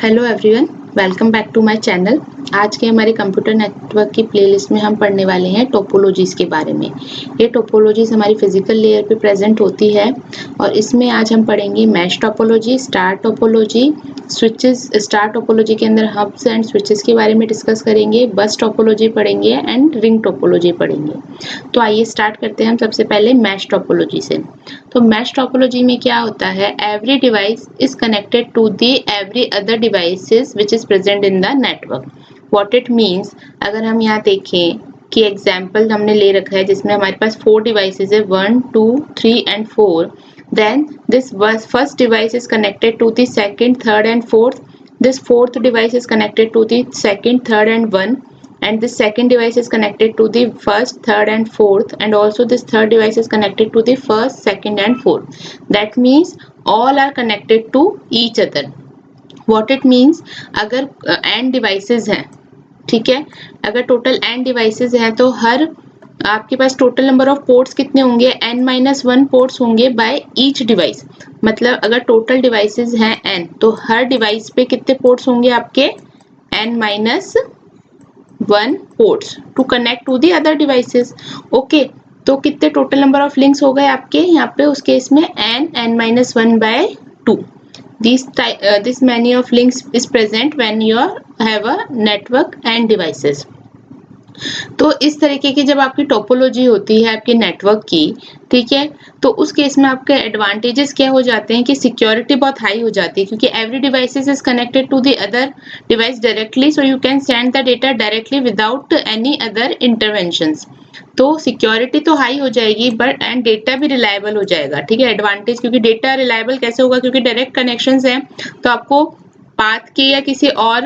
Hello everyone, welcome back to my channel. आज के हमारे कंप्यूटर नेटवर्क की प्लेलिस्ट में हम पढ़ने वाले हैं टोपोलॉजीज़ के बारे में। ये टोपोलॉजीज़ हमारी फिजिकल लेयर पे प्रेजेंट होती है और इसमें आज हम पढ़ेंगे mesh topology, star topology, switches. Star topology के अंदर हब्स एंड स्विचेस के बारे में डिस्कस करेंगे, बस टोपोलॉजी पढ़ेंगे एंड रिंग टोपोलॉजी पढ़ेंगे। तो आइए स्टार्ट करते हैं हम सबसे पहले मैश टोपोलॉजी से। तो मैश टोपोलॉजी में क्या होता है, every device is connected to the every other devices which is present in the network. What it means, अगर हम यहाँ देखें कि एग्जाम्पल हमने ले रखा है जिसमें हमारे पास 4 डिवाइसेस है, 1, 2, 3 and 4। then this first device is connected to the second, third and fourth. This fourth device is connected to the second, third and 1, and this second device is connected to the first, third and fourth, and also this third device is connected to the first, second and fourth. That means all are connected to each other. What it means, अगर n devices हैं, ठीक है, अगर total n devices हैं तो हर आपके पास total number of ports कितने होंगे, n-1 पोर्ट्स होंगे बाय ईच डिवाइस। मतलब अगर टोटल डिवाइसेस हैं n तो हर डिवाइस पे कितने पोर्ट्स होंगे आपके, n-1 ports to connect to the other devices. Okay, तो कितने टोटल नंबर ऑफ लिंक्स हो गए आपके यहाँ पे उस केस में, n-1 bye 2। This many of links is present when you have a network and devices. तो इस तरीके की जब आपकी टोपोलॉजी होती है आपके नेटवर्क की, ठीक है, तो उस केस में आपके एडवांटेजेस क्या हो जाते हैं कि सिक्योरिटी बहुत हाई हो जाती है, क्योंकि every devices is connected to the other device directly, so you can send the data directly without any other interventions. तो सिक्योरिटी तो हाई हो जाएगी बट एंड डेटा भी रिलायबल हो जाएगा, ठीक है, एडवांटेज। क्योंकि डेटा रिलायबल कैसे होगा, क्योंकि डायरेक्ट कनेक्शंस हैं तो आपको पाथ के या किसी और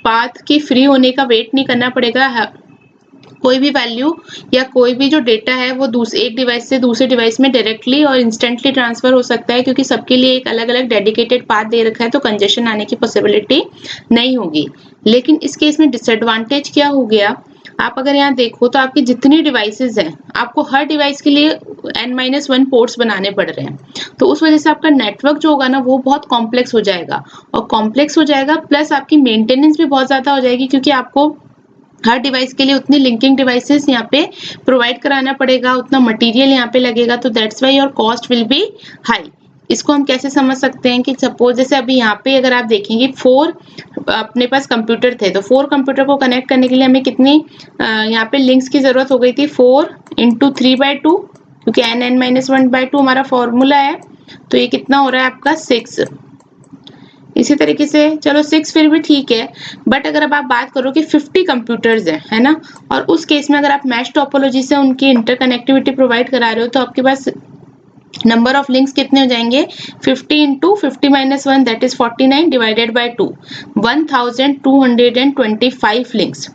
पाथ के फ्री होने का वेट नहीं करना पड़ेगा। कोई भी वैल्यू या कोई भी जो डेटा है वो एक डिवाइस से दूसरे डिवाइस में डायरेक्टली और इंस्टेंटली ट्रांसफर हो सकता है, क्योंकि सबके लिए एक अलग अलग डेडिकेटेड पाथ दे रखा है, तो कंजेशन आने की पॉसिबिलिटी नहीं होगी। लेकिन इस केस में डिसएडवांटेज क्या हो गया, आप अगर यहाँ देखो तो आपकी जितनी डिवाइसेस हैं आपको हर डिवाइस के लिए n-1 पोर्ट्स बनाने पड़ रहे हैं। तो उस वजह से आपका नेटवर्क जो होगा ना वो बहुत कॉम्प्लेक्स हो जाएगा, और कॉम्प्लेक्स हो जाएगा प्लस आपकी मेंटेनेंस भी बहुत ज्यादा हो जाएगी, क्योंकि आपको हर डिवाइस के लिए उतनी लिंकिंग डिवाइसेस यहाँ पे प्रोवाइड कराना पड़ेगा, उतना मटेरियल यहाँ पे लगेगा, तो that's why your cost will be high. इसको हम कैसे समझ सकते हैं कि सपोज जैसे अभी यहाँ पे अगर आप देखेंगे 4 अपने पास कंप्यूटर थे, तो 4 कंप्यूटर को कनेक्ट करने के लिए हमें कितनी यहाँ पे लिंक्स की जरूरत हो गई थी, 4 × 3/2, क्योंकि n-1/2 हमारा फॉर्मूला है, तो ये कितना हो रहा है आपका 6। इसी तरीके से चलो 6 फिर भी ठीक है, बट अगर अब आप बात करो कि 50 कंप्यूटर्स हैं, है ना, और उस केस में अगर आप मैश टोपोलॉजी से उनकी इंटरकनेक्टिविटी प्रोवाइड करा रहे हो तो आपके पास नंबर ऑफ लिंक्स कितने हो जाएंगे, 50 × 50-1 that is 49 divided by 2, 1225 links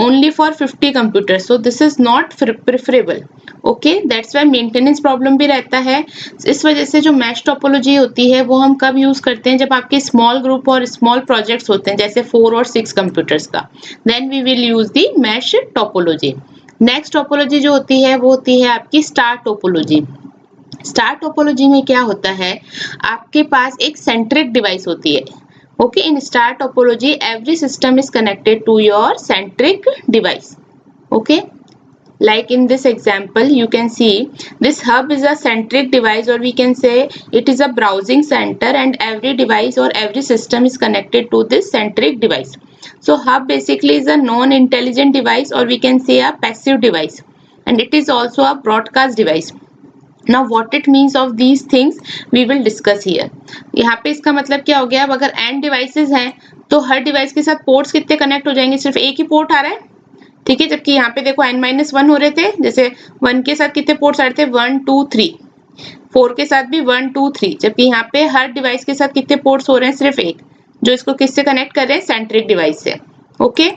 only for 50 computers, so this is not preferable. Okay, that's why maintenance problem भी रहता है। इस वजह से जो मैश टोपोलॉजी होती है वो हम कब यूज करते हैं, जब आपके स्मॉल ग्रुप और स्मॉल प्रोजेक्ट्स होते हैं जैसे 4 और 6 कंप्यूटर्स का, then we will use the mesh topology. Next topology जो होती है वो होती है आपकी स्टार टोपोलॉजी। स्टार टोपोलॉजी में क्या होता है, आपके पास एक सेंट्रिक डिवाइस होती है। Okay, in star topology, every system is connected to your centric device. Okay, like in this example, you can see this hub is a centric device, or we can say it is a browsing center, and every device or every system is connected to this centric device. So hub basically is a non-intelligent device, or we can say a passive device, and it is also a broadcast device. Now what it means of these things we will discuss here. यहाँ पे इसका मतलब क्या हो गया, अब अगर n devices हैं तो हर डिवाइस के साथ पोर्ट्स कितने कनेक्ट हो जाएंगे, सिर्फ एक ही पोर्ट आ रहा है, ठीक है, जबकि यहाँ पे देखो n-1 हो रहे थे, जैसे 1 के साथ कितने पोर्ट्स आ रहे थे, 1 2 3, 4 के साथ भी 1 2 3, जबकि यहाँ पे हर डिवाइस के साथ कितने पोर्ट्स हो रहे हैं, सिर्फ एक, जो इसको किससे कनेक्ट कर रहे हैं, सेंट्रिक डिवाइस से। ओके,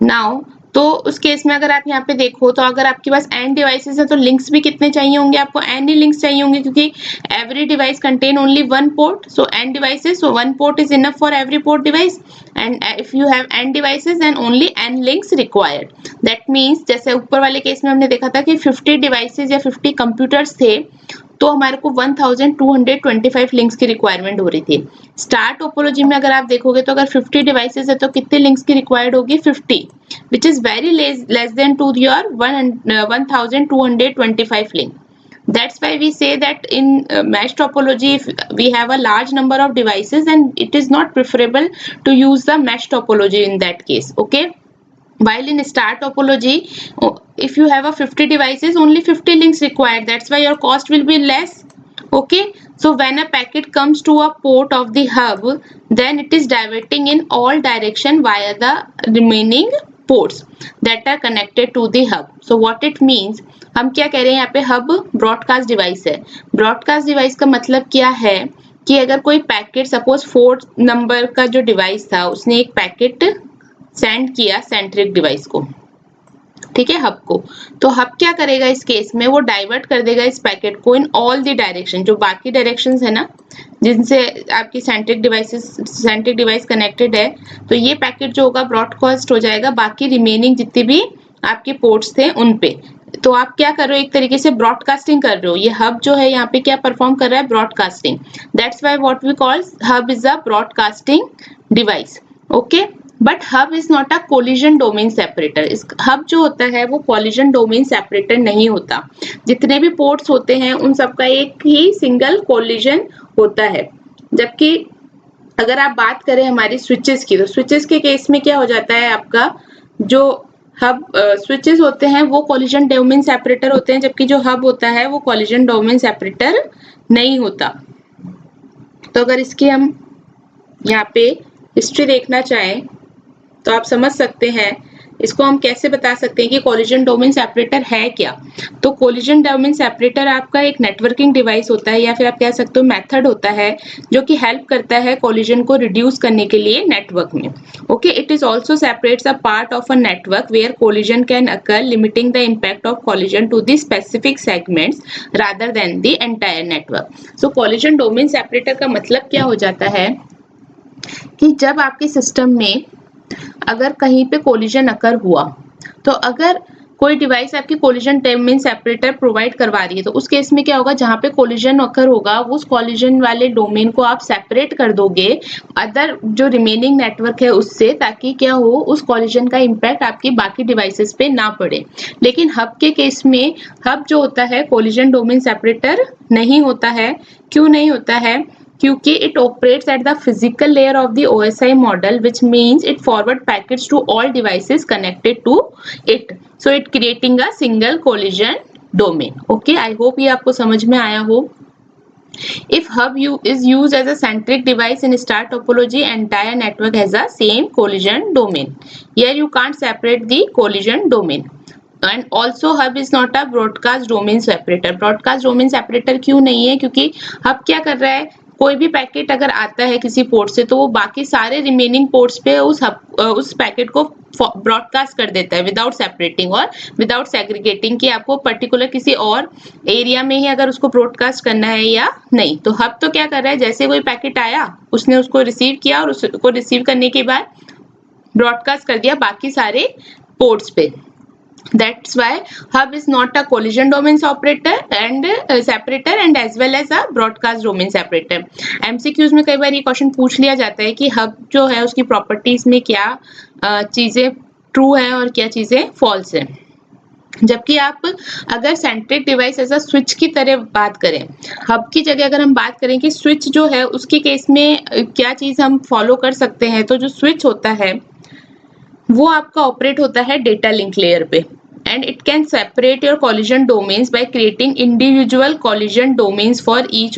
नाउ तो उस केस में अगर आप यहाँ पे देखो तो अगर आपके पास n डिवाइसेस है तो लिंक्स भी कितने चाहिए होंगे, आपको n ही लिंक्स चाहिए होंगे, क्योंकि every device contain only 1 port, so n devices, so 1 port is enough for every port device, and if you have n devices then only n links required. That means जैसे ऊपर वाले case में हमने देखा था कि 50 डिवाइसेस या 50 computers थे, तो हमारे को 1225 लिंक्स की रिक्वायरमेंट हो रही थी। स्टार टोपोलॉजी में अगर आप देखोगे तो अगर 50 डिवाइसेस है तो कितने लिंक्स की रिक्वायर्ड होगी 50, which is very less than to your 1225 link. That's why we say that in mesh topology, if we have a large number of devices, then it is not preferable to use the mesh topology in that case. Okay. While in star topology, if you have a 50 devices, only 50 links required. That's why your cost will be less. Okay. So when a packet comes to a port of the hub, then it is diverting in all direction via the remaining ports that are connected to the hub. So what it means, हम क्या कह रहे हैं यहाँ पे, hub broadcast device है. Broadcast device का मतलब क्या है कि अगर कोई पैकेट, सपोज 4 नंबर का जो डिवाइस था, उसने एक पैकेट सेंड किया सेंट्रिक डिवाइस को, ठीक है, हब को, तो हब क्या करेगा इस केस में, वो डाइवर्ट कर देगा इस पैकेट को इन ऑल द डायरेक्शन, जो बाकी डायरेक्शंस है ना जिनसे आपकी सेंट्रिक डिवाइस कनेक्टेड है, तो ये पैकेट जो होगा ब्रॉडकास्ट हो जाएगा बाकी रिमेनिंग जितने भी आपके पोर्ट्स थे उन पे. तो आप क्या कर रहे हो, एक तरीके से ब्रॉडकास्टिंग कर रहे हो. ये हब जो है यहाँ पे क्या परफॉर्म कर रहा है, broadcasting. That's why what we call hub is a broadcasting device. Okay. But hub is not a collision domain separator. इस हब जो होता है वो कोलिजन डोमेन सेपरेटर नहीं होता. जितने भी पोर्ट्स होते हैं उन सबका एक ही सिंगल कोलिजन होता है. जबकि अगर आप बात करें हमारी स्विचेस की, तो स्विचेस के केस में क्या हो जाता है, आपका जो हब स्विचेस होते हैं वो कोलिजन डोमेन सेपरेटर होते हैं, जबकि जो हब होता है वो कोलिजन डोमेन सेपरेटर नहीं होता. तो अगर इसकी हम यहाँ पे हिस्ट्री देखना चाहें तो आप समझ सकते हैं इसको हम कैसे बता सकते हैं कि कोलिजन डोमेन सेपरेटर है क्या. तो कोलिजन डोमेन सेपरेटर आपका एक नेटवर्किंग डिवाइस होता है, या फिर आप कह सकते हो मेथड होता है जो कि हेल्प करता है कोलिजन को रिड्यूस करने के लिए नेटवर्क में. Okay. It is also separates a part of a network where collision can occur, limiting the impact of collision to the specific segments rather than the entire network. So collision domain separator का मतलब क्या हो जाता है कि जब आपके system में अगर कहीं पे कोलिजन अकर हुआ, तो अगर कोई डिवाइस आपकी कोलिजन डोमेन सेपरेटर प्रोवाइड करवा रही है, तो उस केस में क्या होगा, जहां पे कोलिजन अकर होगा उस कोलिजन वाले डोमेन को आप सेपरेट कर दोगे अदर जो रिमेनिंग नेटवर्क है उससे, ताकि क्या हो, उस कोलिजन का इम्पैक्ट आपकी बाकी डिवाइसेस पे ना पड़े. लेकिन हब के केस में हब जो होता है कोलिजन डोमेन सेपरेटर नहीं होता है. क्यों नहीं होता है? क्योंकि it operates at the physical layer of the OSI model, which means it forward packets to all devices connected to it. So it creating a single collision domain. Okay, I hope ये आपको समझ में आया हो. If hub is used as a centric device in star topology, entire network has a same collision domain. Here you can't separate the collision domain. And also hub is not a broadcast domain separator. Broadcast domain separator क्यों नहीं है? क्योंकि hub क्या कर रहा है, कोई भी पैकेट अगर आता है किसी पोर्ट से, तो वो बाकी सारे रिमेनिंग पोर्ट्स पे उस पैकेट को ब्रॉडकास्ट कर देता है विदाउट सेपरेटिंग और विदाउट सेग्रीगेटिंग कि आपको पर्टिकुलर किसी और एरिया में ही अगर उसको ब्रॉडकास्ट करना है या नहीं. तो हब तो क्या कर रहा है, जैसे कोई पैकेट आया उसने उसको रिसीव किया और उसको रिसीव करने के बाद ब्रॉडकास्ट कर दिया बाकी सारे पोर्ट्स पे. That's why hub is not a collision domain separator and as well as a broadcast domain separator. MCQs में कई बार ये क्वेश्चन पूछ लिया जाता है कि हब जो है उसकी प्रॉपर्टीज में क्या चीजें ट्रू है और क्या चीजें फॉल्स है. जबकि आप अगर centric device as a switch की तरह बात करें, हब की जगह अगर हम बात करें कि स्विच जो है उसके केस में क्या चीज हम फॉलो कर सकते हैं, तो जो स्विच होता है वो आपका ऑपरेट होता है डेटा लिंक लेयर पे, and it can separate your collision domains by creating individual collision domains for each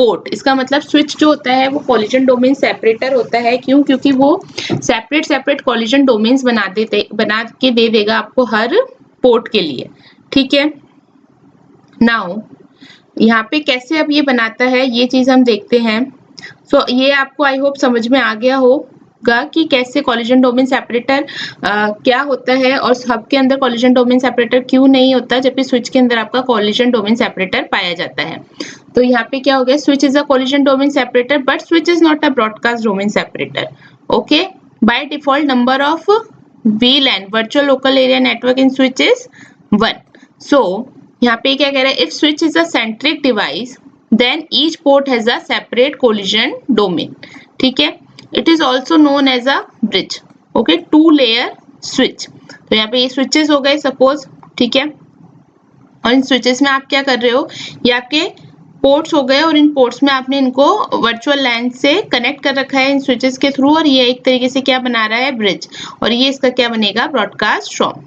port. इसका मतलब स्विच जो होता है वो collision domain separator होता है. क्यों? क्योंकि वो सेपरेट collision domains बना के दे देगा आपको हर पोर्ट के लिए. ठीक है. नाउ यहाँ पे कैसे अब ये बनाता है ये चीज हम देखते हैं. सो ये आपको आई होप समझ में आ गया हो कि कैसे कोलिजन डोमेन सेपरेटर क्या होता है और हब के अंदर कोलिजन डोमेन सेपरेटर क्यों नहीं होता, जबकि स्विच के अंदर आपका कोलिजन डोमेन सेपरेटर पाया जाता है. तो यहाँ पे क्या हो गया, switch is a collision domain separator but switch is not a broadcast domain separator. Okay. By default number of VLAN, virtual local area network, in switch is 1. So यहाँ पे क्या कह रहा है, if switch is a centric device then each port has a separate collision domain, ठीक है। It is also known as a bridge, okay, 2 layer switch. तो यहाँ पे ये स्विचेस हो गए सपोज, ठीक है, और इन स्विचेस में आप क्या कर रहे हो, ये आपके पोर्ट्स हो गए और इन पोर्ट्स में आपने इनको वर्चुअल लैन से कनेक्ट कर रखा है इन स्विचेस के थ्रू, और ये एक तरीके से क्या बना रहा है, ब्रिज, और ये इसका क्या बनेगा, broadcast from.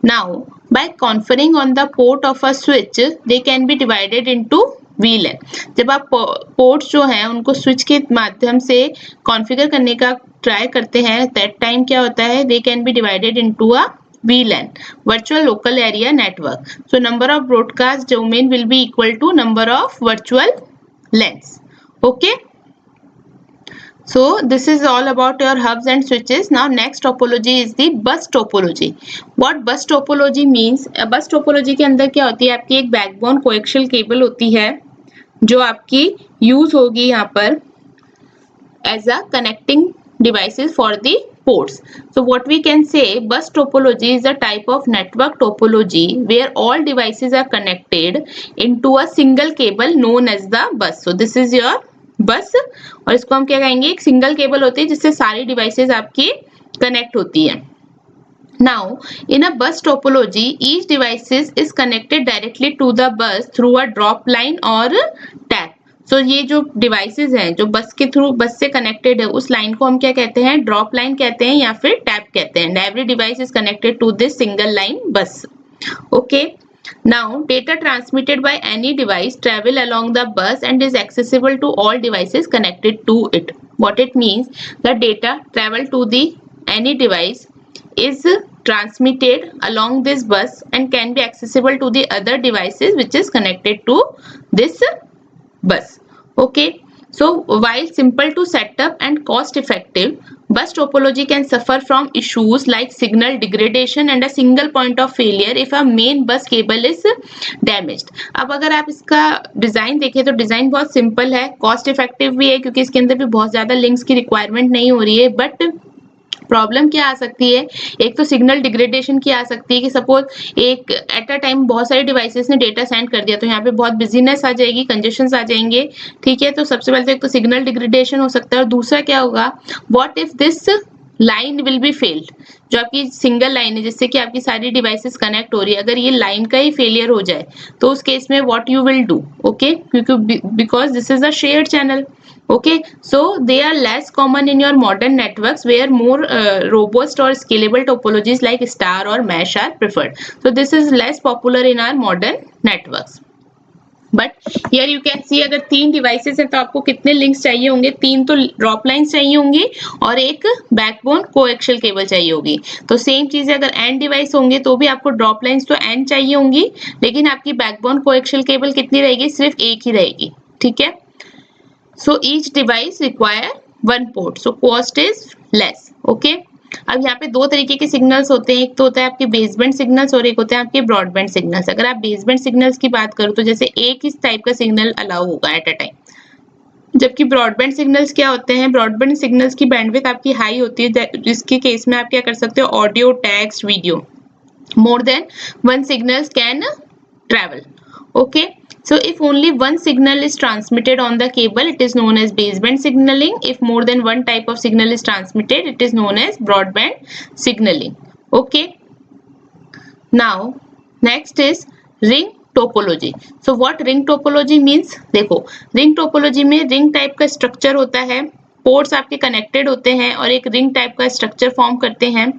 Now, by conferring on the port of a switch, they can be divided into VLAN. जब आप पोर्ट्स जो हैं उनको स्विच के माध्यम से कॉन्फ़िगर करने का ट्राई करते हैं, दैट टाइम क्या होता है, they can be divided into a VLAN, virtual local area network. So number of broadcast domain will be equal to number of virtual LANs. Okay. So this is all about your hubs and switches. Now next topology is the bus topology. What bus topology means? Bus topology के अंदर क्या होती है, आपकी एक backbone coaxial cable होती है जो आपकी यूज होगी यहाँ पर as a connecting devices for the ports. So what we can say, bus topology is a type of network topology where all devices are connected into a single cable known as the bus. So this is your बस, और इसको हम क्या कहेंगे, एक single cable होती है जिससे सारी डिवाइसेस आपकी कनेक्ट होती है। Now, in a bus topology, each devices is connected directly to the bus through a drop line or tap. So ये जो डिवाइसेस हैं जो बस के थ्रू बस से कनेक्टेड है, उस लाइन को हम क्या कहते हैं, ड्रॉप लाइन कहते हैं या फिर टैप कहते हैं। Every device is connected to this single line bus, okay. Now, data transmitted by any device travel along the bus and is accessible to all devices connected to it. What it means, the data travel to the any device is transmitted along this bus and can be accessible to the other devices which is connected to this bus. Okay. So while simple to set up and cost effective, bus topology can suffer from issues like signal degradation and a single point of failure if a main bus cable is damaged. अब अगर आप इसका design देखें तो design बहुत simple है, cost effective भी है क्योंकि इसके अंदर भी बहुत ज्यादा लिंक्स की रिक्वायरमेंट नहीं हो रही है, बट प्रॉब्लम क्या आ सकती है, एक तो सिग्नल डिग्रेडेशन की आ सकती है कि सपोज एक एट अ टाइम बहुत सारे डिवाइसेस ने डेटा सेंड कर दिया तो यहाँ पे बहुत बिजीनेस आ जाएगी, कंजेशंस आ जाएंगे, ठीक है। तो सबसे पहले तो एक तो सिग्नल डिग्रेडेशन हो सकता है, और दूसरा क्या होगा, what if this line will be failed, जो आपकी सिंगल लाइन है जिससे कि आपकी सारी डिवाइसेस कनेक्ट हो रही है, अगर ये लाइन का ही फेलियर हो जाए तो उस केस में what you will do, okay, क्योंकि because this is a shared channel, okay, so they are less common in your modern networks where more robust or scalable topologies like star or mesh are preferred. So this is less popular in our modern networks. But here you can see अगर 3 devices हैं तो आपको कितने links चाहिए होंगे, 3 तो drop lines चाहिए होंगी और एक बैकबोन कोएक्शियल केबल चाहिए होगी। तो सेम चीज है, अगर n डिवाइस होंगे तो भी आपको ड्रॉप लाइन्स तो n चाहिए होंगी, लेकिन आपकी बैकबोन कोएक्शियल केबल कितनी रहेगी, सिर्फ एक ही रहेगी, ठीक है। So each device require one port, so cost is less, okay. अब यहाँ पे दो तरीके के सिग्नल्स होते हैं, एक तो होता है आपके बेसबैंड सिग्नल्स और एक होते हैं आपके ब्रॉडबैंड सिग्नल्स। अगर आप बेसबैंड सिग्नल्स की बात करो तो जैसे एक ही टाइप का सिग्नल अलाउ होगा एट अ टाइम, जबकि ब्रॉडबैंड सिग्नल्स क्या होते हैं, ब्रॉडबैंड सिग्नल्स की बैंडविड्थ आपकी हाई होती है, जिसके केस में आप क्या कर सकते हो, audio, text, video, more than one signals can travel, okay. So if only one signal is transmitted on the cable, it is known as baseband signaling. If more than one type of signal is transmitted, it is known as broadband signaling, okay. Now next is ring topology. So what ring topology means, देखो ring topology में ring type का structure होता है, ports आपके connected होते हैं और एक रिंग टाइप का स्ट्रक्चर फॉर्म करते हैं।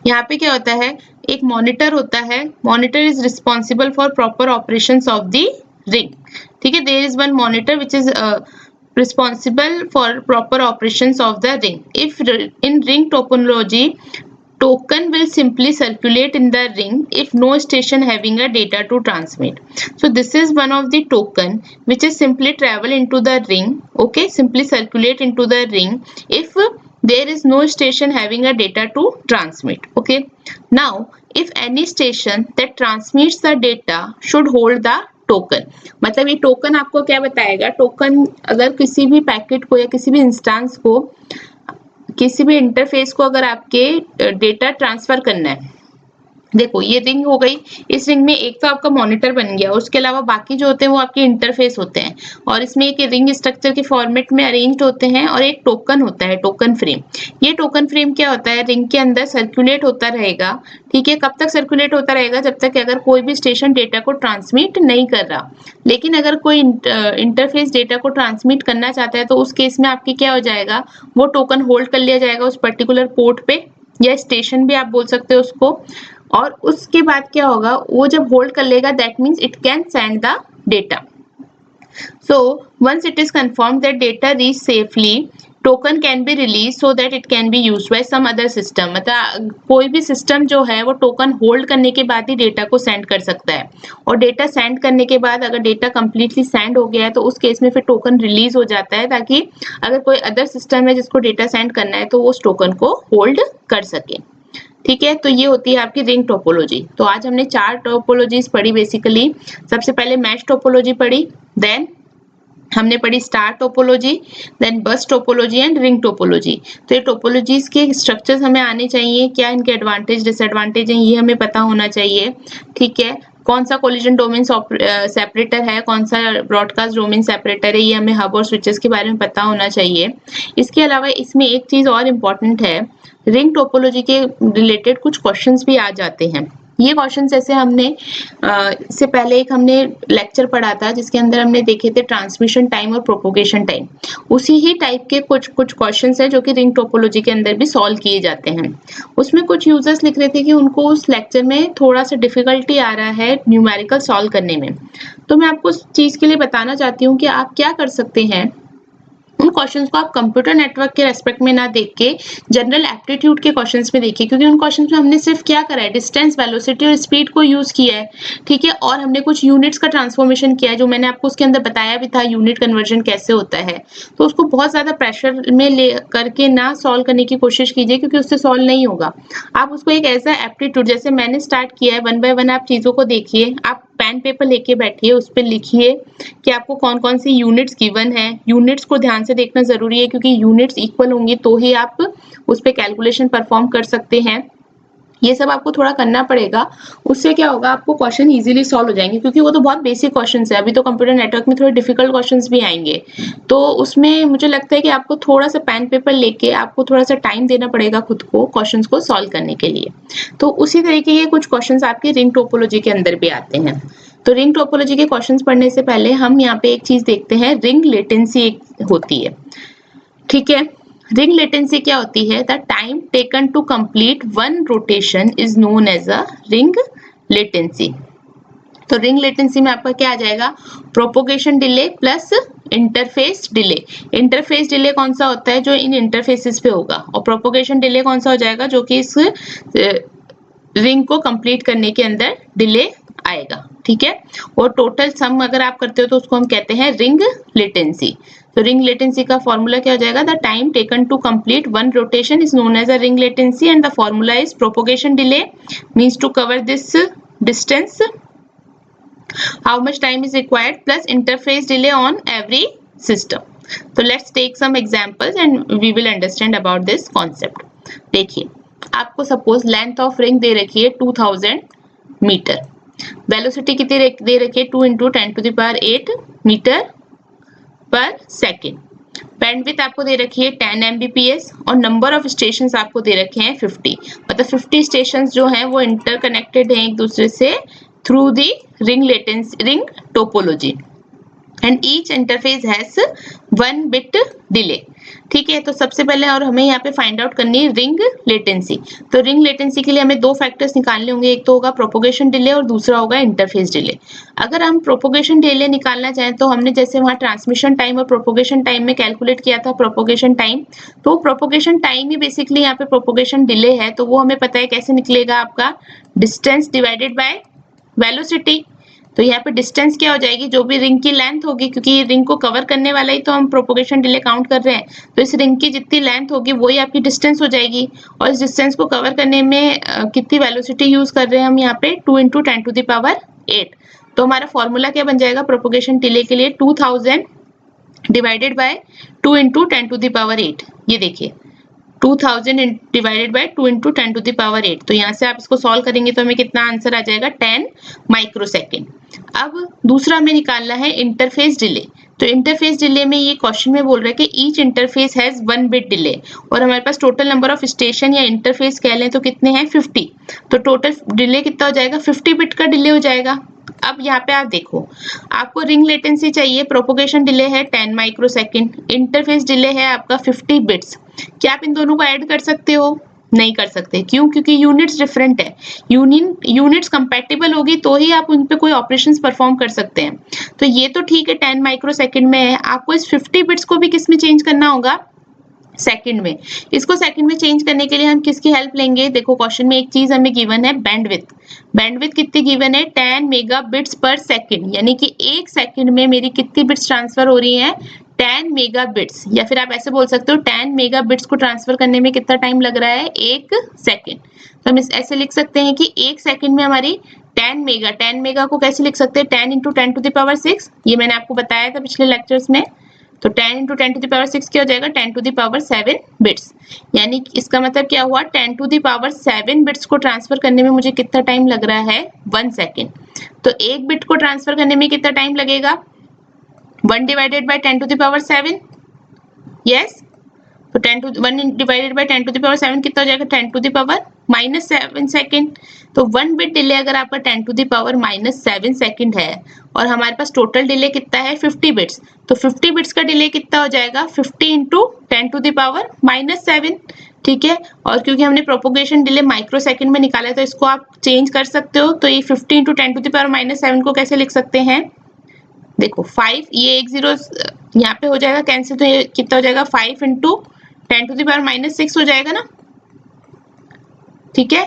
यहाँ पे क्या होता है, एक मॉनिटर होता है, monitor is responsible for proper operations of the ring, ठीक है। There is one monitor which is responsible for proper operations of the ring. If in ring topology, token will simply circulate in the ring if no station having a data to transmit. So this is one of the token which is simply travel into the ring, okay, simply circulate into the ring if there is no station having a data to transmit, okay. Now if any station that transmits the data should hold the token, मतलब ये token आपको क्या बताएगा, token अगर किसी भी packet को या किसी भी इंस्टेंस को, किसी भी इंटरफेस को अगर आपके डेटा ट्रांसफर करना है, देखो ये रिंग हो गई, इस रिंग में एक तो आपका मॉनिटर बन गया, उसके अलावा बाकी जो होते हैं वो आपके इंटरफेस होते हैं, और इसमें एक रिंग स्ट्रक्चर के फॉर्मेट में अरेंज्ड होते हैं, और एक टोकन होता है, टोकन फ्रेम। ये टोकन फ्रेम क्या होता है, रिंग के अंदर सर्कुलेट होता रहेगा। ठीक है, कब तक सर्कुलेट होता रहेगा, जब तक अगर कोई भी स्टेशन डेटा को ट्रांसमिट नहीं कर रहा। लेकिन अगर कोई इंटरफेस डेटा को ट्रांसमिट करना चाहता है तो उस केस में आपकी क्या हो जाएगा, वो टोकन होल्ड कर लिया जाएगा उस पर्टिकुलर पोर्ट पे, या स्टेशन भी आप बोल सकते हो उसको। और उसके बाद क्या होगा, वो जब होल्ड कर लेगा, that means it can send the data. So once it is confirmed that data reach safely, token can be released so that it can be used by some other system। मतलब कोई भी system जो है वो token hold करने के बाद ही data को सेंड कर सकता है, और डेटा सेंड करने के बाद अगर डेटा कंप्लीटली सेंड हो गया है तो उस केस में फिर टोकन रिलीज हो जाता है, ताकि अगर कोई अदर सिस्टम है जिसको डेटा सेंड करना है तो वो उस टोकन को होल्ड कर सके। ठीक है, तो ये होती है आपकी रिंग टोपोलॉजी। तो आज हमने 4 टोपोलॉजीज पढ़ी बेसिकली। सबसे पहले मैश टोपोलॉजी पढ़ी, देन हमने पढ़ी star topology, then bus topology and ring topology. तो ये टोपोलॉजीज के स्ट्रक्चर्स हमें आने चाहिए, क्या इनके एडवांटेज डिसएडवांटेज हैं ये हमें पता होना चाहिए। ठीक है, कौन सा कोलिजन डोमेन सेपरेटर है, कौन सा ब्रॉडकास्ट डोमेन सेपरेटर है, ये हमें हब और स्विचेस के बारे में पता होना चाहिए। इसके अलावा इसमें एक चीज और इम्पोर्टेंट है, रिंग टोपोलॉजी के रिलेटेड कुछ क्वेश्चंस भी आ जाते हैं। ये क्वेश्चन जैसे हमने इससे पहले एक हमने लेक्चर पढ़ा था जिसके अंदर हमने देखे थे ट्रांसमिशन टाइम और प्रोपोगेशन टाइम, उसी ही टाइप के कुछ क्वेश्चंस हैं जो कि रिंग टोपोलॉजी के अंदर भी सॉल्व किए जाते हैं। उसमें कुछ यूजर्स लिख रहे थे कि उनको उस लेक्चर में थोड़ा सा डिफिकल्टी आ रहा है न्यूमेरिकल सॉल्व करने में। तो मैं आपको उस चीज के लिए बताना चाहती हूँ कि आप क्या कर सकते हैं, उन क्वेश्चंस को आप कंप्यूटर नेटवर्क के रेस्पेक्ट में ना देख के जनरल एप्टीट्यूड के क्वेश्चंस में देखिए, क्योंकि उन क्वेश्चंस में हमने सिर्फ क्या करा है, डिस्टेंस, वेलोसिटी और स्पीड को यूज किया है। ठीक है, और हमने कुछ यूनिट्स का ट्रांसफॉर्मेशन किया है, जो मैंने आपको उसके अंदर बताया भी था यूनिट कन्वर्जन कैसे होता है। तो उसको बहुत ज्यादा प्रेशर में ले करके ना सॉल्व करने की कोशिश कीजिए, क्योंकि उससे सॉल्व नहीं होगा। आप उसको एक ऐसा एप्टीट्यूड, जैसे मैंने स्टार्ट किया है, वन बाय वन आप चीजों को देखिए, आप पेन पेपर लेके बैठिए, उस पर लिखिए कि आपको कौन कौन सी यूनिट्स गिवन है। यूनिट्स को ध्यान से देखना जरूरी है, क्योंकि यूनिट्स इक्वल होंगी तो ही आप उस पर कैलकुलेशन परफॉर्म कर सकते हैं। ये सब आपको थोड़ा करना पड़ेगा, उससे क्या होगा, आपको क्वेश्चन इजीली सॉल्व हो जाएंगे, क्योंकि वो तो बहुत बेसिक क्वेश्चंस है। अभी तो कंप्यूटर नेटवर्क में थोड़े डिफिकल्ट क्वेश्चंस भी आएंगे, तो उसमें मुझे लगता है कि आपको थोड़ा सा पेन पेपर लेके आपको थोड़ा सा टाइम देना पड़ेगा खुद को क्वेश्चंस को सॉल्व करने के लिए। तो उसी तरीके के कुछ क्वेश्चंस आपके रिंग टोपोलॉजी के अंदर भी आते हैं। तो रिंग टोपोलॉजी के क्वेश्चंस पढ़ने से पहले हम यहाँ पे एक चीज देखते हैं, रिंग लेटेंसी एक होती है। ठीक है, रिंग लेटेंसी क्या होती है, the time taken to complete one rotation is known as a ring latency. तो रिंग लेटेंसी में आपका क्या आ जाएगा, propagation delay plus interface delay. Interface delay कौन सा होता है, जो इन इंटरफेसेस पे होगा, और प्रोपोगेशन डिले कौन सा हो जाएगा, जो कि इस रिंग को कंप्लीट करने के अंदर डिले आएगा। ठीक है, और टोटल सम अगर आप करते हो तो उसको हम कहते हैं रिंग लेटेंसी। तो रिंग लेटेंसी का फॉर्मूला क्या हो जाएगा, the time taken to complete one rotation is known as a ring latency and the formula is propagation delay means to cover this distance how much time is required plus interface delay on every system। so let's take some examples and we will understand about this concept। देखिए, आपको suppose length of ring दे रखी है 2000 metre, velocity कितनी दे रखी है 2 × 10⁸ metre पर second, bandwidth आपको दे रखी है 10 Mbps और नंबर ऑफ स्टेशन आपको दे रखे हैं 50। मतलब 50 स्टेशन जो हैं वो इंटरकनेक्टेड हैं एक दूसरे से through the ring latency, ring topology, and each interface has 1 bit delay. ठीक है, तो सबसे पहले और हमें यहाँ पे फाइंड आउट करनी है रिंग लेटेंसी। तो रिंग लेटेंसी के लिए हमें दो फैक्टर्स निकालने होंगे, एक तो होगा प्रोपोगेशन डिले और दूसरा होगा इंटरफेस डिले। अगर हम प्रोपोगेशन डिले निकालना चाहें तो हमने जैसे वहाँ ट्रांसमिशन टाइम और प्रोपोगेशन टाइम में कैलकुलेट किया था प्रोपोगेशन टाइम, तो प्रोपोगेशन टाइम ही बेसिकली यहाँ पे प्रोपोगेशन डिले है। तो वो हमें पता है कैसे निकलेगा, आपका डिस्टेंस डिवाइडेड बाय वेलोसिटी। तो यहाँ पे डिस्टेंस क्या हो जाएगी, जो भी रिंग की लेंथ होगी, क्योंकि ये रिंग को कवर करने वाला ही तो हम प्रोपोगेशन डिले काउंट कर रहे हैं, तो इस रिंग की जितनी लेंथ होगी वही आपकी डिस्टेंस हो जाएगी। और इस डिस्टेंस को कवर करने में कितनी वेलोसिटी यूज कर रहे हैं हम यहाँ पे 2 × 10⁸। तो हमारा फॉर्मूला क्या बन जाएगा प्रोपोगेशन डिले के लिए, 2000 डिवाइडेड बाय 2 × 10⁸। ये देखिए 2000 divided by 2 into 10 to the power 8। तो यहाँ से आप इसको सॉल्व करेंगे तो हमें कितना आंसर आ जाएगा 10 माइक्रोसेकंड। अब दूसरा हमें निकालना है इंटरफेस डिले। तो इंटरफेस डिले में ये क्वेश्चन में बोल रहा है कि each interface has 1 bit delay, और हमारे पास टोटल नंबर ऑफ स्टेशन या इंटरफेस कह लें तो कितने हैं 50। तो टोटल डिले कितना हो जाएगा 50 बिट का डिले हो जाएगा। अब यहाँ पे आप देखो, आपको रिंग लेटेंसी चाहिए, प्रोपोगेशन डिले है 10 माइक्रोसेकंड, इंटरफेस डिले है आपका 50 बिट्स। क्या आप इन दोनों को ऐड कर सकते हो? नहीं कर सकते। क्यों? क्योंकि यूनिट्स डिफरेंट है। यूनिट्स कंपैटिबल होगी तो ही आप उन पे कोई ऑपरेशंस परफॉर्म कर सकते हैं। तो ये तो ठीक है 10 माइक्रोसेकंड में है, आपको इस 50 बिट्स को भी किस में चेंज करना होगा? सेकंड में। इसको सेकंड में चेंज करने के लिए हम किसकी हेल्प लेंगे? देखो क्वेश्चन में एक चीज हमें गिवन है, बैंडविड्थ। बैंडविड्थ कितनी गिवन है? 10 मेगाबिट्स पर सेकंड, यानी कि एक सेकंड में मेरी कितनी बिट्स ट्रांसफर हो रही हैं? 10 मेगाबिट्स। या फिर आप ऐसे बोल सकते हो 10 मेगाबिट्स को ट्रांसफर करने में कितना टाइम लग रहा है? एक सेकंड। तो हम ऐसे लिख सकते हैं कि एक सेकंड में हमारी 10 मेगा को कैसे लिख सकते हैं? 10 इंटू 10 टू द पावर 6। ये मैंने आपको बताया था पिछले लेक्चर्स में। तो 10 इंटू 10 टू द पावर 6 क्या हो जाएगा? 10 टू द पावर 7 बिट्स। यानी इसका मतलब क्या हुआ? 10 टू द पावर 7 बिट्स को ट्रांसफर करने में मुझे कितना टाइम लग रहा है? 1 सेकेंड। तो एक बिट को ट्रांसफर करने में कितना टाइम लगेगा? 1 divided by 10 to the power 7। Yes, तो 1 divided by 10 to the power 7 कितना हो जाएगा? 10 टू द पावर -7 सेकेंड। तो 1 बिट डिले अगर आपका 10 टू द पावर -7 सेकेंड है और हमारे पास टोटल डिले कितना है? 50 बिट्स। तो 50 बिट्स का डिले कितना हो जाएगा? 50 इंटू 10 टू द पावर -7। ठीक है, और क्योंकि हमने प्रोपोगेशन डिले माइक्रो सेकेंड में निकाला है तो इसको आप चेंज कर सकते हो। तो ये 50 इंटू 10 टू द पावर -7 को कैसे लिख सकते हैं? देखो 5, ये एक जीरो यहाँ पे हो जाएगा कैंसिल, तो ये कितना हो जाएगा? 5 इंटू 10 टू द पावर -6 हो जाएगा ना। ठीक है,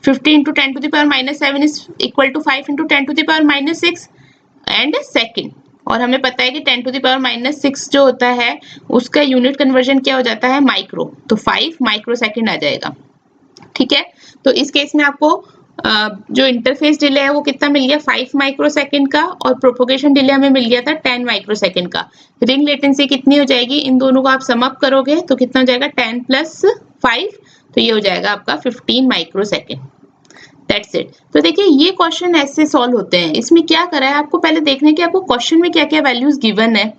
50 into 10 to the power -7 is equal to 5 into 10 to the power -6 and second. और हमें पता है कि 10 टू द पावर -6 जो होता है उसका यूनिट कन्वर्जन क्या हो जाता है? माइक्रो। तो 5 माइक्रो सेकेंड आ जाएगा। ठीक है, तो इस केस में आपको जो इंटरफेस डिले है वो कितना मिल गया? 5 माइक्रो सेकेंड का, और प्रोपोगेशन डिले हमें मिल गया था 10 माइक्रो सेकेंड का। रिंग लेटेंसी कितनी हो जाएगी? इन दोनों को आप सम अप करोगे तो कितना हो जाएगा? 10 प्लस 5, तो ये हो जाएगा आपका 15 माइक्रो सेकेंड। That's it. तो देखिए ये क्वेश्चन ऐसे सॉल्व होते हैं। इसमें क्या करा है, आपको पहले देखना है कि आपको क्वेश्चन में क्या क्या वैल्यूज गिवन है।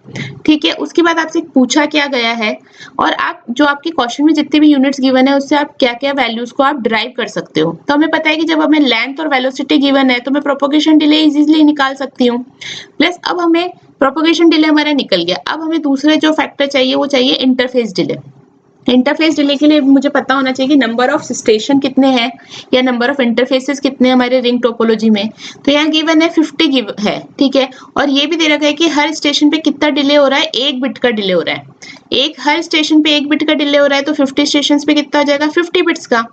ठीक है, उसके बाद आपसे पूछा क्या गया है, और आप जो आपके क्वेश्चन में जितने भी यूनिट्स गिवन है उससे आप क्या क्या वैल्यूज को आप डिराइव कर सकते हो। तो हमें पता है कि जब हमें लेंथ और वेलोसिटी गिवन है तो मैं प्रोपोगेशन डिले इजीली निकाल सकती हूँ। प्लस अब हमें प्रोपोगेशन डिले हमारा निकल गया, अब हमें दूसरे जो फैक्टर चाहिए वो चाहिए इंटरफेस डिले। इंटरफेस डिले के लिए मुझे पता होना चाहिए कि नंबर ऑफ स्टेशन कितने हैं या नंबर ऑफ इंटरफेसेस कितने हमारे रिंग टोपोलॉजी में। तो यहाँ गिवन है 50 गिव है। ठीक है, और ये भी दे रखा है कि हर स्टेशन पे कितना डिले हो रहा है? 1 बिट का डिले हो रहा है। हर स्टेशन पे 1 बिट का डिले हो रहा है, तो 50 स्टेशन पे कितना हो जाएगा? 50 बिट्स का।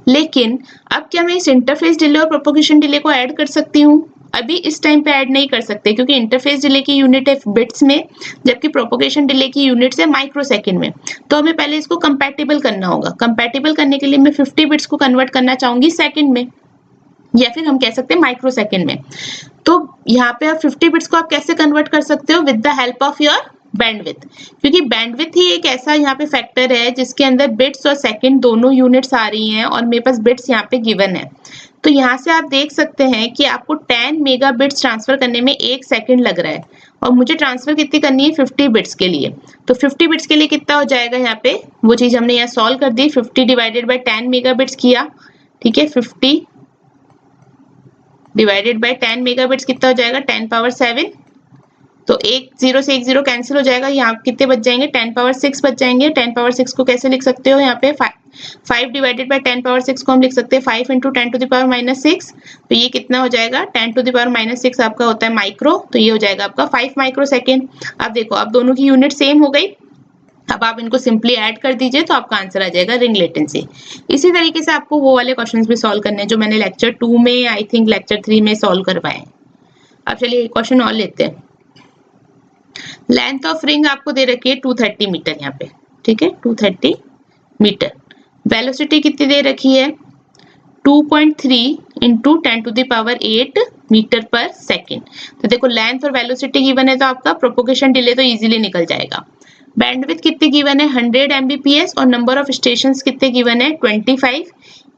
लेकिन अब क्या मैं इस इंटरफेस डिले और प्रोपोगेशन डिले को ऐड कर सकती हूँ? अभी इस टाइम पे ऐड नहीं कर सकते, क्योंकि इंटरफेस डिले की यूनिट है बिट्स में, जबकि प्रोपोगेशन डिले की यूनिट है माइक्रो सेकेंड में। तो हमें पहले इसको कंपैटिबल करना होगा। कंपैटिबल करने के लिए मैं 50 बिट्स को कन्वर्ट करना चाहूंगी सेकेंड में, या फिर हम कह सकते हैं माइक्रो सेकेंड में। तो यहाँ पे आप 50 बिट्स को आप कैसे कन्वर्ट कर सकते हो? With the help of your bandwidth, क्योंकि बैंडविड्थ ही एक ऐसा यहाँ पे फैक्टर है जिसके अंदर बिट्स और सेकंड दोनों यूनिट्स आ रही हैं, और मेरे पास बिट्स यहाँ पे गिवन है। तो यहाँ से आप देख सकते हैं कि आपको 10 मेगा बिट्स ट्रांसफर करने में 1 सेकंड लग रहा है, और मुझे ट्रांसफर कितनी करनी है? 50 बिट्स के लिए। तो 50 बिट्स के लिए कितना हो जाएगा? यहाँ पे वो चीज हमने यहाँ सॉल्व कर दी। 50 डिवाइडेड बाय 10 मेगा बिट्स किया। ठीक है, 50 डिवाइडेड बाय 10 मेगा बिट्स कितना हो जाएगा? 10 पावर 7। तो एक जीरो से एक जीरो कैंसिल हो जाएगा, यहाँ कितने बच जाएंगे? 10 पावर 6 बच जाएंगे। 10 पावर 6 को कैसे लिख सकते हो? यहाँ पे 5 डिवाइडेड बाय 10 पावर 6 को हम लिख सकते हैं 5 इंटू 10 टू द पावर -6। तो ये कितना हो जाएगा? 10 टू द पावर -6 आपका होता है माइक्रो, तो ये हो जाएगा आपका 5 माइक्रो सेकेंड। अब देखो, अब दोनों की यूनिट सेम हो गई। अब आप इनको सिंपली ऐड कर दीजिए तो आपका आंसर आ जाएगा रिंग लेटेंसी। इसी तरीके से आपको वो वाले क्वेश्चंस भी सॉल्व करने हैं जो मैंने लेक्चर 2 में, आई थिंक लेक्चर 3 में सॉल्व करवाए। अब चलिए एक क्वेश्चन और लेते हैं। लेंथ ऑफ रिंग आपको दे रखी है 230 मीटर यहाँ पे। ठीक है, 230 मीटर। वेलोसिटी कितनी दे रखी है? 2.3 into 10 to the power 8 metre पर सेकेंड। तो देखो लेंथ और वेलोसिटी गिवन है तो आपका प्रोपोगेशन डिले तो इजीली निकल जाएगा। बैंडविड्थ कितने गिवन है 100 Mbps और नंबर ऑफ स्टेशंस कितने गिवन है 25।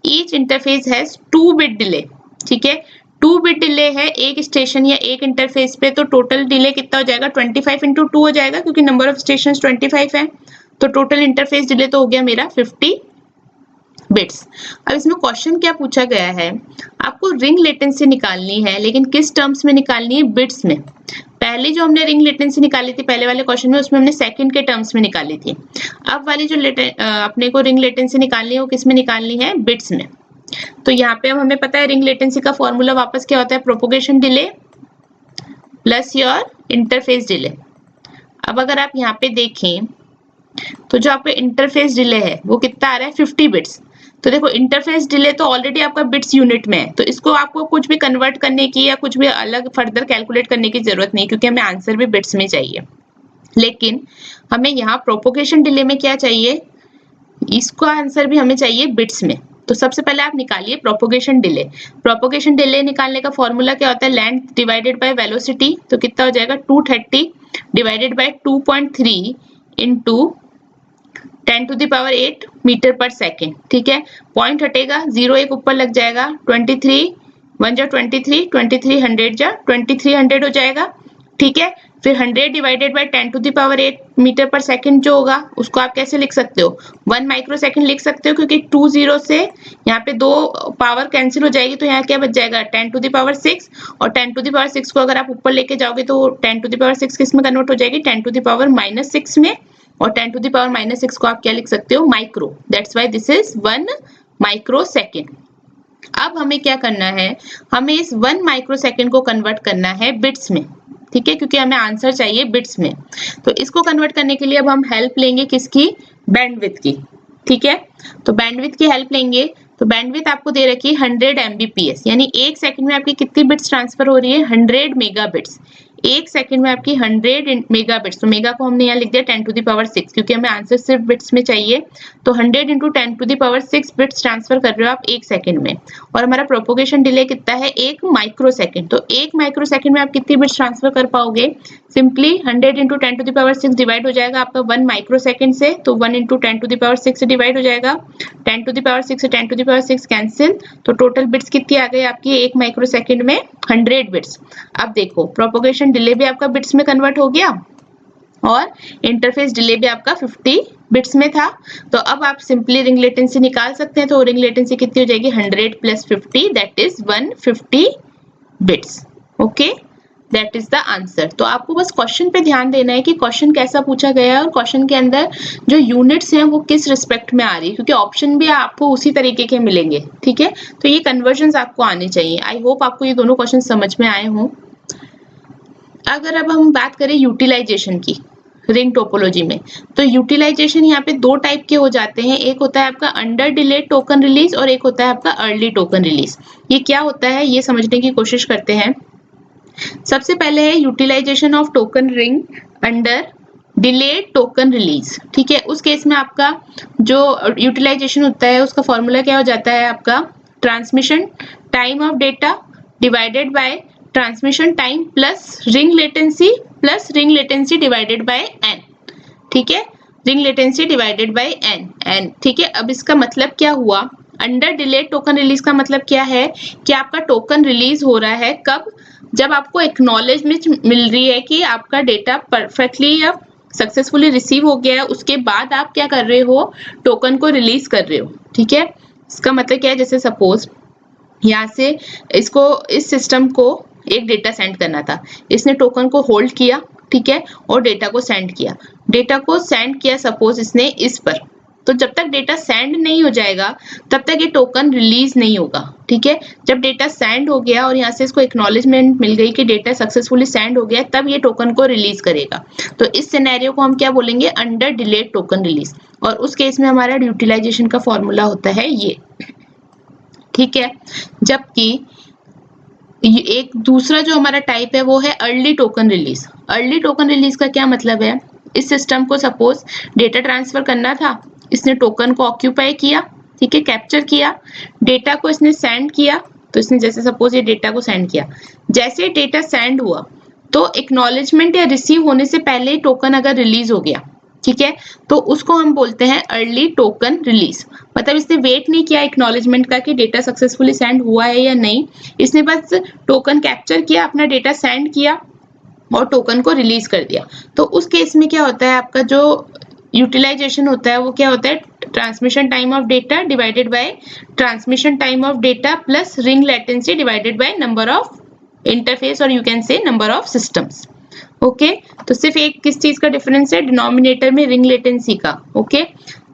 Each interface has 2 bit delay, ठीक है 2 बिट डिले है एक स्टेशन या एक इंटरफेस पे, तो टोटल डिले कितना हो जाएगा 25 × 2 हो जाएगा क्योंकि नंबर ऑफ स्टेशन 25 है, तो टोटल इंटरफेस डिले तो हो गया मेरा 50 बिट्स। अब इसमें क्वेश्चन क्या पूछा गया है, आपको रिंग लेटेंसी निकालनी है, लेकिन किस टर्म्स में निकालनी है, बिट्स में। पहले जो हमने रिंग लेटेंसी निकाली थी पहले वाले क्वेश्चन में, उसमें हमने सेकंड के टर्म्स में निकाली थी। अब वाली जो अपने को रिंग लेटेंसी निकालनी है वो किस में निकालनी है, बिट्स में। तो यहाँ पे अब हमें पता है रिंग लेटेंसी का फॉर्मूला वापस क्या होता है, propagation delay plus your interface delay. अब अगर आप यहाँ पे देखें तो जो आपका इंटरफेस डिले है वो कितना आ रहा है 50 बिट्स। तो देखो इंटरफेस डिले तो ऑलरेडी आपका बिट्स यूनिट में है, तो इसको आपको कुछ भी कन्वर्ट करने की या कुछ भी अलग फर्दर कैलकुलेट करने की जरूरत नहीं, क्योंकि हमें आंसर भी बिट्स में चाहिए। लेकिन हमें यहाँ प्रोपोगेशन डिले में क्या चाहिए, इसका आंसर भी हमें चाहिए बिट्स में। तो सबसे पहले आप निकालिए प्रोपोगेशन डिले। प्रोपोगेशन डिले निकालने का फॉर्मूला क्या होता है, लेंथ डिवाइडेड बाय वेलोसिटी। तो कितना हो जाएगा 230 डिवाइडेड बाय 2.3 इंटू 10⁸ मीटर पर सेकेंड, ठीक है। पॉइंट हटेगा, 0 एक ऊपर लग जाएगा, 23 1 जा 23, 23 100 जा 2300 हो जाएगा, ठीक है। फिर 100 डिवाइडेड बाय 10⁸ मीटर पर सेकेंड जो होगा उसको आप कैसे लिख सकते हो, 1 माइक्रो सेकेंड लिख सकते हो, क्योंकि 2 0 से यहाँ पे 2 पावर कैंसिल हो जाएगी, तो यहाँ क्या बच जाएगा 10⁶, और 10⁶ को अगर आप ऊपर लेके जाओगे तो 10⁶ किस में कन्वर्ट हो जाएगी 10⁻⁻6 में, और 10⁻⁻6 को आप क्या लिख सकते हो, micro. That's why this is 1 micro second. अब हमें क्या करना है, हमें इस 1 माइक्रो सेकेंड को कन्वर्ट करना है बिट्स में, ठीक है, क्योंकि हमें आंसर चाहिए बिट्स में। तो इसको कन्वर्ट करने के लिए अब हम हेल्प लेंगे किसकी, बैंडविड्थ की, ठीक है। तो बैंडविड्थ की हेल्प लेंगे, तो बैंडविड्थ आपको दे रखी है 100 Mbps, यानी एक सेकंड में आपकी कितनी बिट्स ट्रांसफर हो रही है 100 मेगाबिट्स। एक सेकंड में आपकी 100 मेगाबिट्स, तो मेगा को हमने यहाँ लिख दिया 10⁶, क्योंकि हमें आंसर सिर्फ बिट्स में चाहिए। तो 100 × 10⁶ बिट्स ट्रांसफर कर रहे हो आप एक सेकंड में, और हमारा प्रोपोगेशन डिले कितना है 1 माइक्रो सेकंड। तो 1 माइक्रो सेकंड में आप कितनी बिट्स ट्रांसफर कर पाओगे, सिंपली 100 × 10⁶ डिवाइड हो जाएगा आपका 1 माइक्रो सेकंड से, तो 1 × 10⁶ से डिवाइड हो जाएगा, 10⁶ से 10⁶ कैंसिल, तो टोटल बिट्स कितनी आ गई आपकी 1 माइक्रो सेकंड में 100 बिट्स। अब देखो प्रोपोगेशन डिले भी आपका बिट्स में कन्वर्ट हो गया और इंटरफेस डिले भी आपका 50 बिट्स में था। तो अब आप सिंपली रिंग लेटेंसी निकाल सकते हैं, तो रिंग लेटेंसी कितनी हो जाएगी 100 + 50 that is 150 bits. Okay, that is the answer. तो आपको बस क्वेश्चन पे ध्यान देना है कि क्वेश्चन कैसा पूछा गया है और क्वेश्चन के अंदर जो यूनिट्स हैं वो किस रिस्पेक्ट में आ रही है, क्योंकि ऑप्शन भी आपको उसी तरीके के मिलेंगे, ठीक है। तो ये कन्वर्जन आपको आने चाहिए। आई होप आपको ये दोनों क्वेश्चन समझ में आए हों। अगर अब हम बात करें यूटिलाइजेशन की रिंग टोपोलॉजी में, तो यूटिलाइजेशन यहाँ पे 2 टाइप के हो जाते हैं, एक होता है आपका अंडर डिलेड टोकन रिलीज और एक होता है आपका अर्ली टोकन रिलीज। ये क्या होता है ये समझने की कोशिश करते हैं। सबसे पहले है utilisation of token ring under delayed token release, ठीक है। उस केस में आपका जो यूटिलाइजेशन होता है उसका फॉर्मूला क्या हो जाता है आपका, transmission time of data divided by transmission time plus ring latency divided by N, ठीक है, ring latency divided by N, ठीक है। अब इसका मतलब क्या हुआ, अंडर डिलेड टोकन रिलीज का मतलब क्या है कि आपका टोकन रिलीज हो रहा है कब, जब आपको एक्नॉलेजमेंट मिल रही है कि आपका डेटा परफेक्टली या सक्सेसफुली रिसीव हो गया है, उसके बाद आप क्या कर रहे हो, टोकन को रिलीज कर रहे हो, ठीक है। इसका मतलब क्या है, जैसे सपोज यहाँ से इसको इस सिस्टम को एक डेटा सेंड करना था, इसने टोकन को होल्ड किया, ठीक है, और डेटा को सेंड किया सपोज इसने इस पर, तो जब तक डेटा सेंड नहीं हो जाएगा तब तक ये टोकन रिलीज नहीं होगा, ठीक है। जब डेटा सेंड हो गया और यहाँ से इसको एक्नॉलेजमेंट मिल गई कि डेटा सक्सेसफुली सेंड हो गया, तब ये टोकन को रिलीज करेगा। तो इस सिनेरियो को हम क्या बोलेंगे, अंडर डिलेड टोकन रिलीज, और उस केस में हमारा यूटिलाइजेशन का फॉर्मूला होता है ये, ठीक है। जबकि एक दूसरा जो हमारा टाइप है वो है early token release. Early token release का क्या मतलब है, इस सिस्टम को सपोज डेटा ट्रांसफर करना था, इसने टोकन को ऑक्यूपाई किया, ठीक है, कैप्चर किया, डेटा को इसने सेंड किया, तो इसने जैसे सपोज ये डेटा को सेंड किया, जैसे डेटा सेंड हुआ तो एक्नॉलेजमेंट या रिसीव होने से पहले टोकन अगर रिलीज हो गया, ठीक है, तो उसको हम बोलते हैं अर्ली टोकन रिलीज। मतलब इसने वेट नहीं किया एक्नॉलेजमेंट का कि डेटा सक्सेसफुली सेंड हुआ है या नहीं, इसने बस टोकन कैप्चर किया, अपना डेटा सेंड किया और टोकन को रिलीज कर दिया। तो उस केस में क्या होता है, आपका जो यूटिलाइजेशन होता है वो क्या होता है, transmission time of data divided by transmission time of data plus ring latency divided by number of interface और you can say number of systems. Okay, तो सिर्फ एक किस चीज का डिफरेंस है, डिनोमिनेटर में रिंग लेटेंसी का। ओके,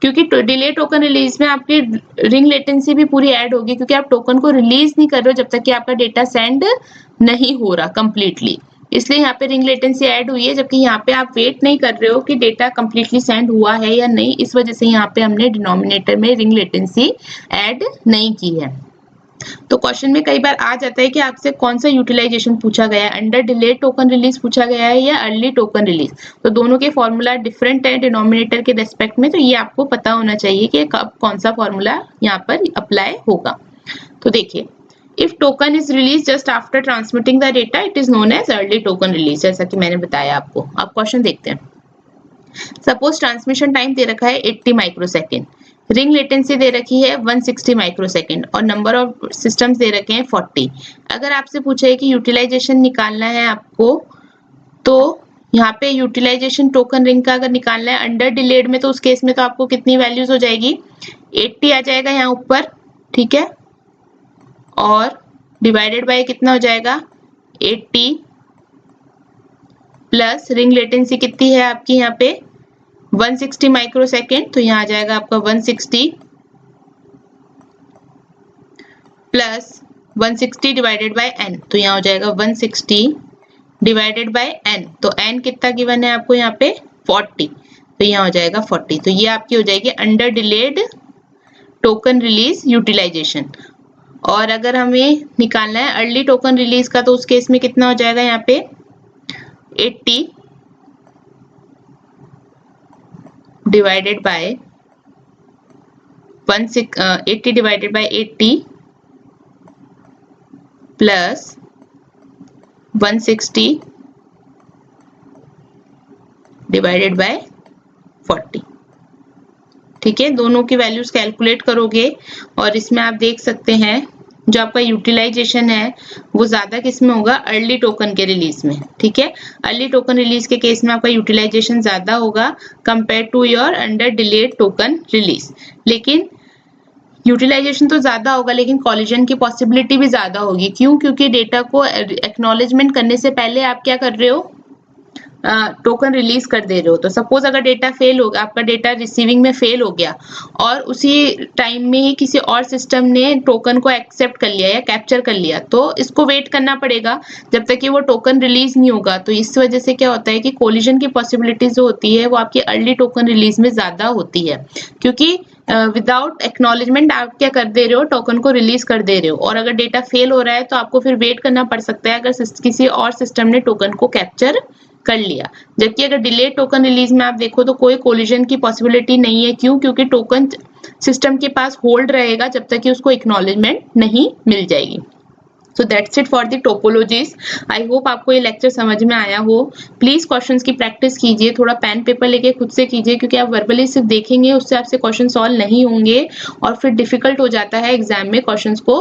क्योंकि डिले टोकन रिलीज में आपकी रिंग लेटेंसी भी पूरी ऐड होगी, क्योंकि आप टोकन को रिलीज नहीं कर रहे हो जब तक कि आपका डेटा सेंड नहीं हो रहा कंप्लीटली, इसलिए यहाँ पे रिंग लेटेंसी ऐड हुई है। जबकि यहाँ पे आप वेट नहीं कर रहे हो कि डेटा कंप्लीटली सेंड हुआ है या नहीं, इस वजह से यहाँ पे हमने डिनोमिनेटर में रिंग लेटेंसी ऐड नहीं की है। तो क्वेश्चन में कई बार आ जाता है कि आपसे कौन सा यूटिलाइजेशन पूछा गया है, अंडर डिलेड टोकन रिलीज पूछा गया है या अर्ली टोकन रिलीज। तो दोनों के फॉर्मूला डिफरेंट है डिनोमिनेटर के रेस्पेक्ट में, तो ये आपको पता होना चाहिए कि कब कौन सा फॉर्मूला यहाँ पर अप्लाई होगा। तो देखिए, if token is release just after transmitting the data it is known as early token release, जैसा कि मैंने बताया आपको। आप क्वेश्चन देखते हैं। सपोज ट्रांसमिशन टाइम दे रखा है 80 माइक्रोसेकंड, रिंग लेटेंसी दे रखी है 160 माइक्रोसेकंड और नंबर ऑफ सिस्टम्स दे रखे हैं 40। अगर आपसे पूछा है कि यूटिलाइजेशन निकालना है आपको, तो यहाँ पे यूटिलाइजेशन टोकन रिंग का अगर निकालना है अंडर डिलेड में, तो उस केस में तो आपको कितनी वैल्यूज हो जाएगी, 80 आ जाएगा यहाँ ऊपर, ठीक है, और डिवाइडेड बाय कितना हो जाएगा 80 प्लस रिंग लेटेंसी कितनी है आपकी यहाँ पे 160 माइक्रोसेकंड, तो यहाँ आ जाएगा आपका 160 प्लस 160 डिवाइडेड बाय n, तो यहाँ हो जाएगा 160 डिवाइडेड बाय n। तो n कितना गिवन है आपको यहाँ पे 40, तो यहाँ हो जाएगा 40। तो ये आपकी हो जाएगी under delayed token release utilisation. और अगर हमें निकालना है अर्ली टोकन रिलीज का, तो उस केस में कितना हो जाएगा यहाँ पे 80 divided by 80 divided by 80 plus 160 divided by 40। ठीक है, दोनों की वैल्यूज कैलकुलेट करोगे और इसमें आप देख सकते हैं जो आपका यूटिलाइजेशन है वो ज्यादा किस में होगा, अर्ली टोकन के रिलीज में। ठीक है, अर्ली टोकन रिलीज के केस में आपका यूटिलाइजेशन ज्यादा होगा compare to your under delayed token release. लेकिन यूटिलाइजेशन तो ज्यादा होगा लेकिन कॉलिजन की पॉसिबिलिटी भी ज्यादा होगी। क्यों? क्योंकि डेटा को एक्नॉलेजमेंट करने से पहले आप क्या कर रहे हो, टोकन रिलीज कर दे रहे हो। तो सपोज अगर डेटा फेल हो गया, आपका डेटा रिसीविंग में फेल हो गया और उसी टाइम में ही किसी और सिस्टम ने टोकन को एक्सेप्ट कर लिया या कैप्चर कर लिया, तो इसको वेट करना पड़ेगा जब तक कि वो टोकन रिलीज नहीं होगा। तो इस वजह से क्या होता है कि कोलिजन की पॉसिबिलिटी जो होती है वो आपकी अर्ली टोकन रिलीज में ज्यादा होती है, क्योंकि विदाउट एक्नॉलेजमेंट आप क्या कर दे रहे हो, टोकन को रिलीज कर दे रहे हो। और अगर डेटा फेल हो रहा है तो आपको फिर वेट करना पड़ सकता है अगर किसी और सिस्टम ने टोकन को कैप्चर कर लिया। जबकि अगर डिले टोकन रिलीज में आप देखो तो कोई कोलिजन की पॉसिबिलिटी नहीं है। क्यों? क्योंकि टोकन सिस्टम के पास होल्ड रहेगा जब तक कि उसको एक्नॉलेजमेंट नहीं मिल जाएगी। So that's it for the topologies. I hope आपको ये लेक्चर समझ में आया हो। प्लीज क्वेश्चंस की प्रैक्टिस कीजिए, थोड़ा पेन पेपर लेके खुद से कीजिए, क्योंकि आप वर्बली सिर्फ देखेंगे उससे आपसे क्वेश्चन सॉल्व नहीं होंगे और फिर डिफिकल्ट हो जाता है एग्जाम में क्वेश्चंस को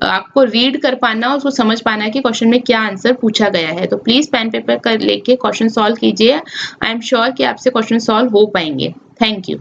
आपको रीड कर पाना और उसको समझ पाना कि क्वेश्चन में क्या आंसर पूछा गया है। तो प्लीज पेन पेपर कर लेके क्वेश्चन सॉल्व कीजिए। आई एम श्योर कि आपसे क्वेश्चन सॉल्व हो पाएंगे। Thank you.